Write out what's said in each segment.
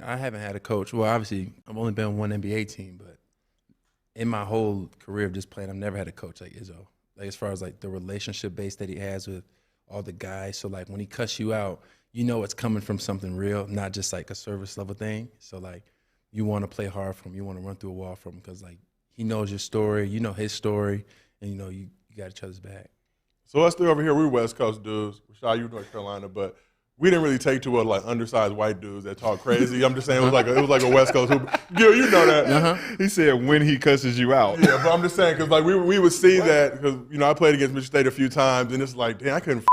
I haven't had a coach. Well, obviously, I've only been on one NBA team, but in my whole career of just playing, I've never had a coach like Izzo. Like as far as like the relationship base that he has with all the guys. So like when he cuss you out, you know it's coming from something real, not just like a service level thing. So like you want to play hard for him, you want to run through a wall for him because like he knows your story, you know his story, and you know you got each other's back. So us three over here, we're West Coast dudes. Rashad, you North Carolina, but we didn't really take to well like undersized white dudes that talk crazy. I'm just saying it was like a West Coast hoop. Gil, you know that. He said when he cusses you out. Yeah, but I'm just saying because like we would see that because I played against Michigan State a few times and it's like damn I couldn't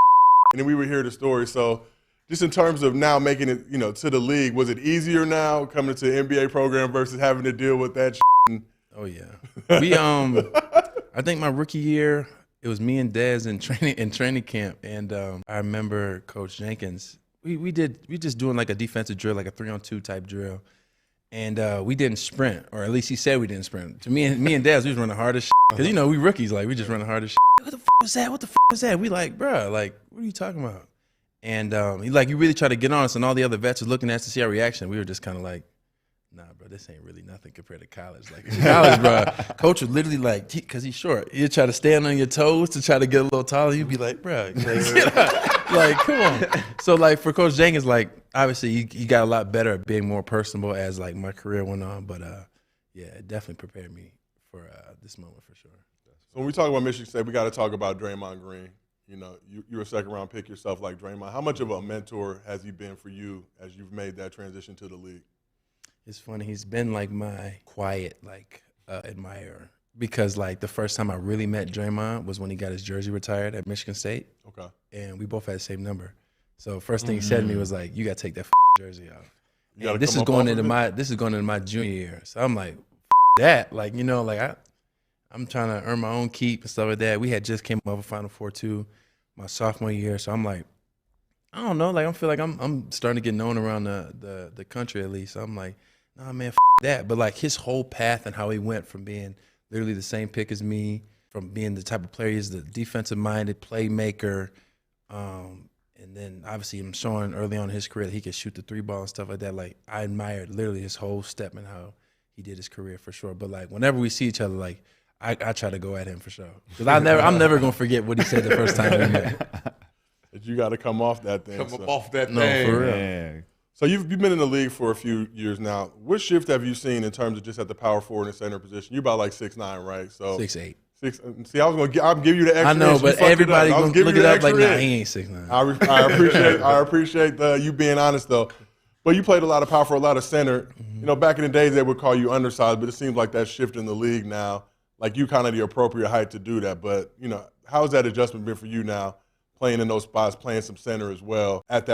and then we would hear the story. So just in terms of now making it to the league, was it easier now coming to the NBA program versus having to deal with that? Oh yeah, we I think my rookie year. It was me and Dez in training camp, and I remember Coach Jenkins. We just doing like a defensive drill, like a 3-on-2 type drill, and we didn't sprint, or at least he said we didn't sprint. To me and Dez, we was running hard as shit. Because we rookies, like we just running hard as shit. What the f was that? What the f was that? We like, bro, like what are you talking about? And he like you really try to get on us, and all the other vets was looking at us to see our reaction. We were just kind of like, nah, bro, this ain't really nothing compared to college. Like in college, bro, coach would literally like, because he's short, he'd try to stand on your toes to try to get a little taller. You'd be like, bro, like come on. So like for Coach Jenkins, like obviously he got a lot better at being more personable as like my career went on. But yeah, it definitely prepared me for this moment for sure. So when we talk about Michigan State, we got to talk about Draymond Green. You're a second-round pick yourself like Draymond. How much of a mentor has he been for you as you've made that transition to the league? It's funny. He's been like my quiet admirer because like the first time I really met Draymond was when he got his jersey retired at Michigan State. Okay. And we both had the same number. So first thing he said to me was like, "You got to take that jersey off." And this is going into my junior year. So I'm like, that like I'm trying to earn my own keep and stuff like that. We had just came up with Final Four too, my sophomore year. So I'm like, I don't know. Like I feel like I'm starting to get known around the country at least. So I'm like, nah, man, that. But like his whole path and how he went from being literally the same pick as me, from being the type of player he's the defensive-minded playmaker, and then obviously him showing early on in his career that he could shoot the 3-ball and stuff like that. Like I admired literally his whole step and how he did his career for sure. But like whenever we see each other, like I try to go at him for sure because I'm never gonna forget what he said the first time we met. You got to come off that thing. Off that thing. No, for real. Man. So you've been in the league for a few years now. What shift have you seen in terms of just at the power forward and center position? You're about like 6'9", right? So 6'8". See, I'll give you the extra. I know, inch. but everybody gonna look it up like, nah, he ain't 6'9". I appreciate you being honest though. But you played a lot of power forward, a lot of center. Back in the days they would call you undersized, but it seems like that shift in the league now. Like you kind of the appropriate height to do that. But how has that adjustment been for you now? Playing in those spots, playing some center as well, at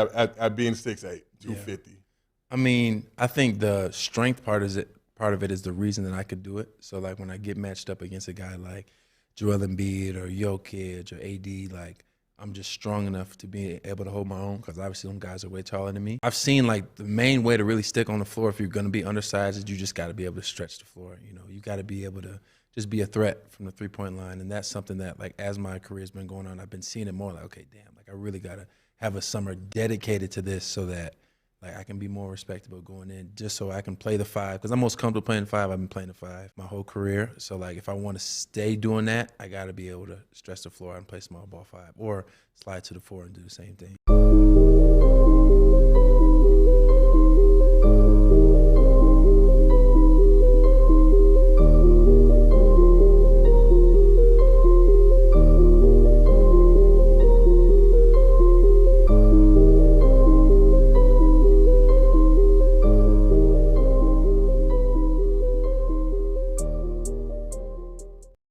being 6'8", 250. Yeah. I mean, I think the strength part of it is the reason that I could do it. So like when I get matched up against a guy like Joel Embiid or Jokic or AD, like I'm just strong enough to be able to hold my own because obviously them guys are way taller than me. I've seen like the main way to really stick on the floor if you're going to be undersized is you just got to be able to stretch the floor. You got to be able to just be a threat from the three-point line. And that's something that, like, as my career's been going on, I've been seeing it more like, okay, damn, like I really got to have a summer dedicated to this so that, like, I can be more respectable going in just so I can play the 5. Because I'm most comfortable playing the 5. I've been playing the 5 my whole career. So, like, if I want to stay doing that, I got to be able to stretch the floor and play small ball 5 or slide to the 4 and do the same thing.